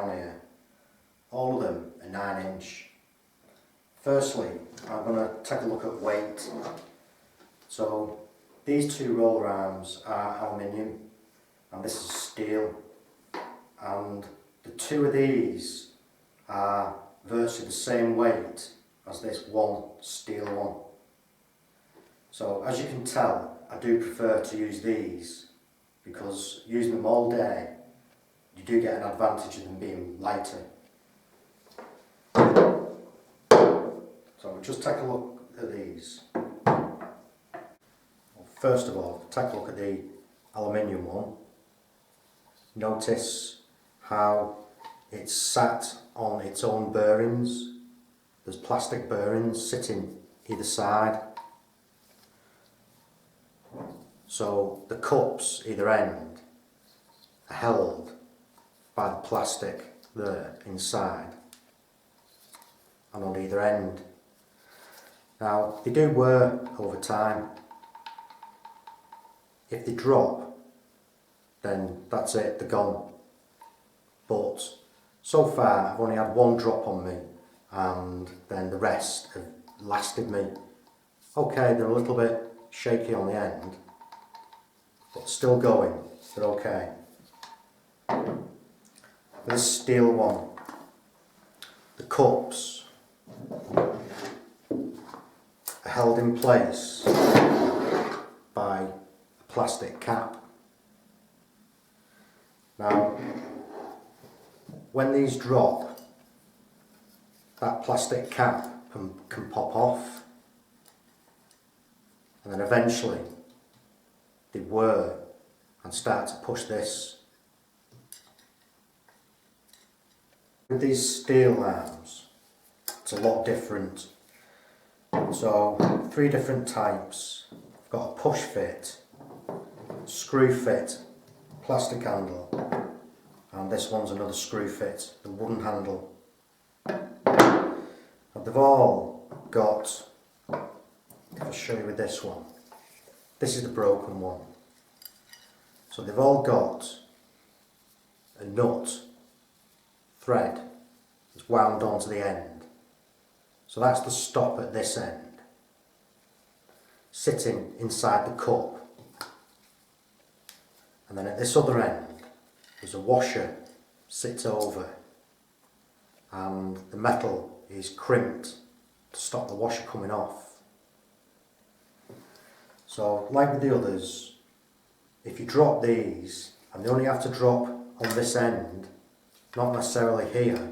down here. All of them are 9-inch. Firstly, I'm going to take a look at weight. So these two roller arms are aluminium and this is steel, and the two of these are virtually the same weight as this one steel one. So as you can tell, I do prefer to use these because using them all day you do get an advantage of them being lighter. So we'll just take a look at these. First of all, take a look at the aluminium one. Notice how it's sat on its own bearings. There's plastic bearings sitting either side. So the cups either end are held by the plastic there inside and on either end. Now they do wear over time. If they drop, then that's it, they're gone. But so far I've only had one drop on me and then the rest have lasted me. Okay, they're a little bit shaky on the end, but still going, they're okay. This steel one, the cups are held in place by a plastic cap. Now, when these drop, that plastic cap can pop off, and then eventually they whir and start to push this. With these steel arms, it's a lot different. So, 3 different types. I've got a push fit, screw fit, plastic handle, and this one's another screw fit, the wooden handle. And they've all got, if I show you with this one, this is the broken one. So they've all got a nut thread that's wound onto the end. So that's the stop at this end, sitting inside the cup. And then at this other end, there's a washer sits over, and the metal is crimped to stop the washer coming off. So, like with the others, if you drop these, and they only have to drop on this end, not necessarily here,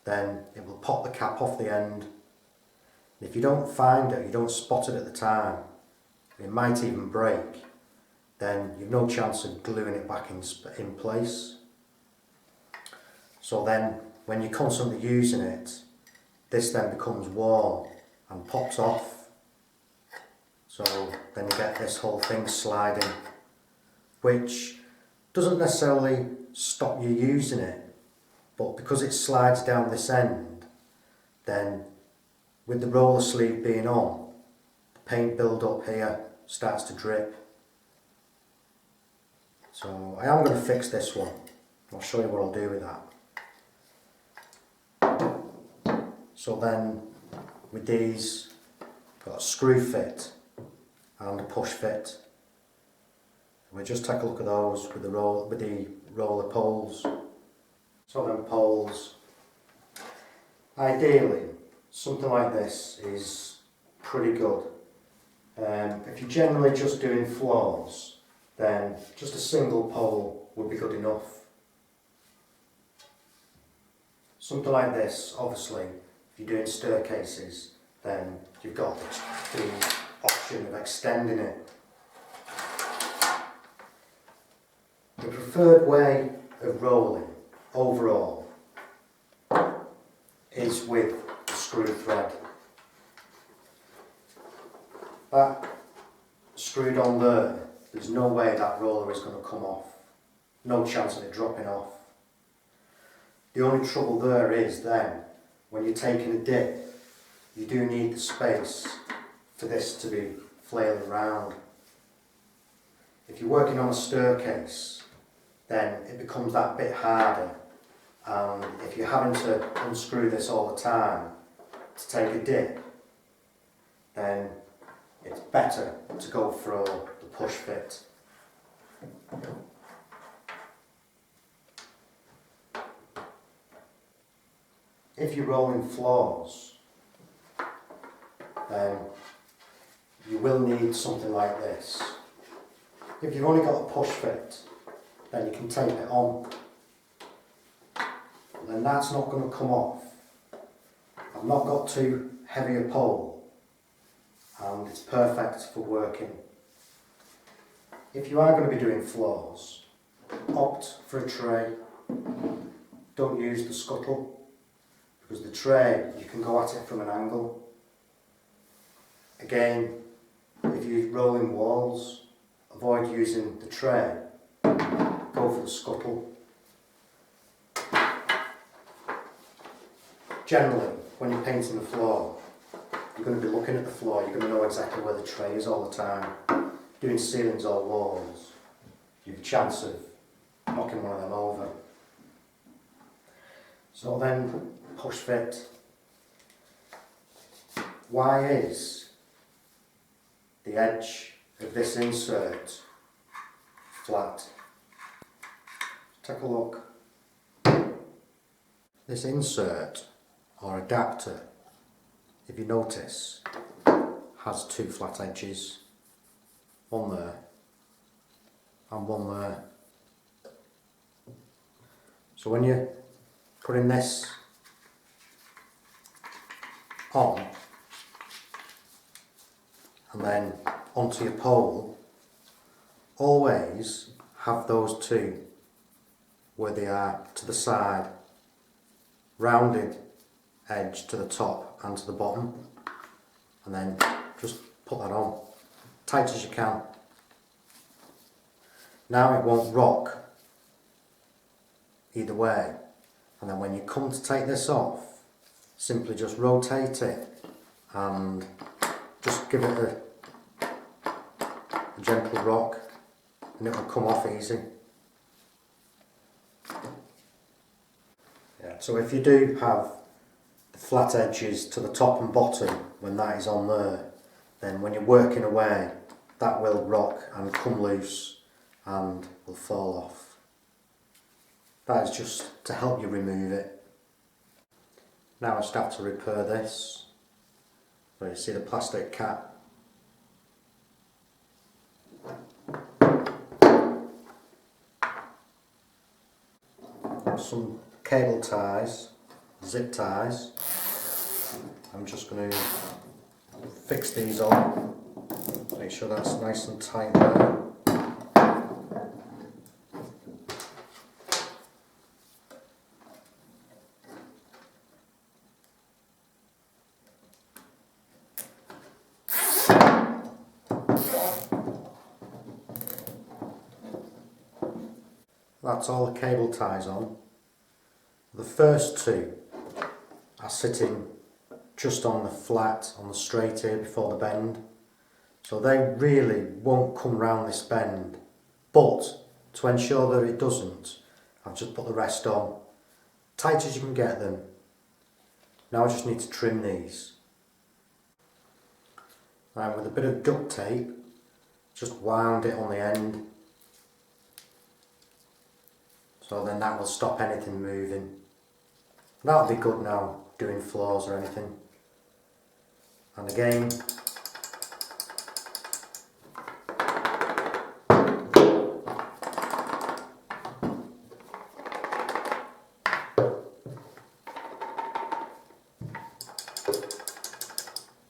then it will pop the cap off the end. And if you don't find it, you don't spot it at the time, it might even break, then you've no chance of gluing it back in place. So then, when you're constantly using it, this then becomes warm and pops off. So then you get this whole thing sliding, which doesn't necessarily stop you using it, but because it slides down this end, then with the roller sleeve being on, the paint build up here starts to drip. So I am going to fix this one. I'll show you what I'll do with that. So then with these, I've got a screw fit and a push fit. We'll just take a look at those with the roller poles. So them poles, ideally something like this is pretty good. If you're generally just doing floors, then just a single pole would be good enough. Something like this, obviously, if you're doing staircases, then you've got the option of extending it. The preferred way of rolling overall is with the screw thread. That screwed on there, there's no way that roller is going to come off. No chance of it dropping off. The only trouble there is then, when you're taking a dip, you do need the space for this to be flailing around. If you're working on a staircase, then it becomes that bit harder and if you're having to unscrew this all the time to take a dip, then it's better to go for the push fit. If you're rolling floors, then you will need something like this. If you've only got a push fit, then you can tape it on. Then that's not going to come off. I've not got too heavy a pole, and it's perfect for working. If you are going to be doing floors, opt for a tray. Don't use the scuttle, because the tray, you can go at it from an angle. Again, if you're rolling walls, avoid using the tray, go for the scuttle. Generally, when you're painting the floor, you're going to be looking at the floor, you're going to know exactly where the tray is all the time. Doing ceilings or walls, you have a chance of knocking one of them over. So then, push fit. Why is the edge of this insert flat? Take a look. This insert or adapter, if you notice, has two flat edges. One there and one there. So when you're putting this on and then onto your pole, always have those two where they are to the side, rounded edge to the top and to the bottom, and then just put that on tight as you can. Now it won't rock either way, and then when you come to take this off, simply just rotate it and just give it a gentle rock and it will come off easy. Yeah. So if you do have the flat edges to the top and bottom when that is on there, then when you're working away, that will rock and come loose and will fall off. That is just to help you remove it. Now I just have to repair this. So you see the plastic cap. Some cable ties, zip ties. I'm just going to fix these on, make sure that's nice and tight there. That's all the cable ties on. The first two are sitting just on the flat, on the straight here before the bend. So they really won't come round this bend. But to ensure that it doesn't, I've just put the rest on, tight as you can get them. Now I just need to trim these. And with a bit of duct tape, just wound it on the end. So then that will stop anything moving. That'll be good now, doing floors or anything. And again,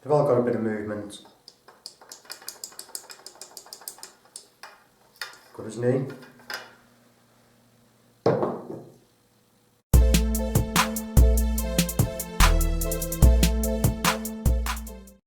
they've all got a bit of movement. Good as new.